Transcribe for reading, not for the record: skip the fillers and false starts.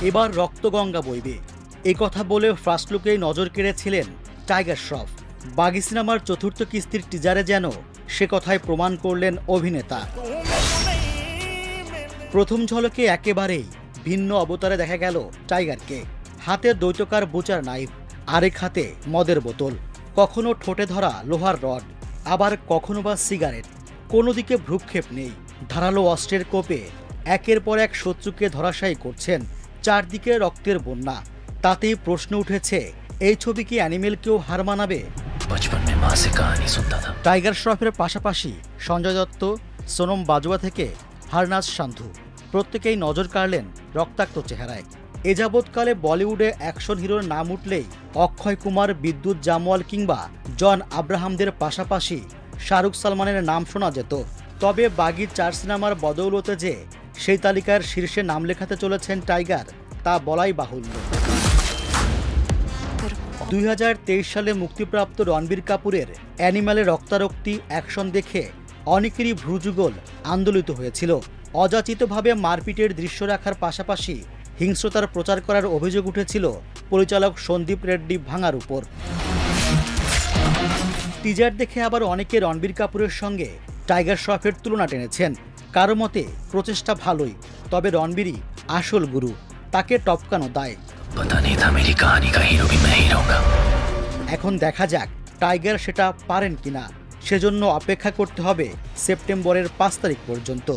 এবার রক্তগঙ্গা বইবে এই কথা বলে ফার্স্ট লুকেই নজর কেড়েছিলেন টাইগার শ্রফ। বাগি সিনেমার চতুর্থ কিস্তির টিজারে যেন সে কথাই প্রমাণ করলেন অভিনেতা। প্রথম ঝলকে একেবারেই ভিন্ন অবতারে দেখা গেল টাইগারকে। হাতে দ্বৈতকার বুচার নাইফ, আরেক হাতে মদের বোতল, কখনো ঠোঁটে ধরা লোহার রড, আবার কখনো বা সিগারেট। কোনো দিকে ভ্রুক্ষেপ নেই। ধারালো অস্ত্রের কোপে একের পর এক শত্রুকে ধরাশায়ী করছেন। চারদিকে রক্তের বন্যা। তাতেই প্রশ্ন উঠেছে, এই ছবি কি অ্যানিমেলকেও হার মানাবে? টাইগার শ্রফের পাশাপাশি সঞ্জয় দত্ত, সোনম বাজওয়া থেকে হারনাজ সান্ধু প্রত্যেকেই নজর কাড়লেন রক্তাক্ত চেহারায়। এ যাবৎকালে বলিউডে অ্যাকশন হিরোর নাম উঠলেই অক্ষয় কুমার, বিদ্যুৎ জামওয়াল কিংবা জন আব্রাহামদের পাশাপাশি শাহরুখ সালমানের নাম শোনা যেত। তবে বাগি 4 সিনেমার বদৌলতে যে সেই তালিকার শীর্ষে নাম লেখাতে চলেছেন টাইগার, তা বলাই বাহুল্য। 2023 সালে মুক্তিপ্রাপ্ত রণবীর কাপুরের অ্যানিমালে রক্তারক্তি অ্যাকশন দেখে অনেকেরই ভ্রুযুগল আন্দোলিত হয়েছিল। অযাচিতভাবে মারপিটের দৃশ্য রাখার পাশাপাশি হিংস্রতার প্রচার করার অভিযোগ উঠেছিল পরিচালক সন্দীপ রেড্ডি ভাঙার উপর। টিজার দেখে আবার অনেকে রণবীর কাপুরের সঙ্গে টাইগার শ্রফের তুলনা টেনেছেন। কারো মতে প্রচেষ্টা ভালোই, তবে রণবীরই আসল গুরু, তাকে টপকানো দায়। এখন দেখা যাক টাইগার সেটা পারেন কিনা। সেজন্য অপেক্ষা করতে হবে সেপ্টেম্বরের 5 তারিখ পর্যন্ত।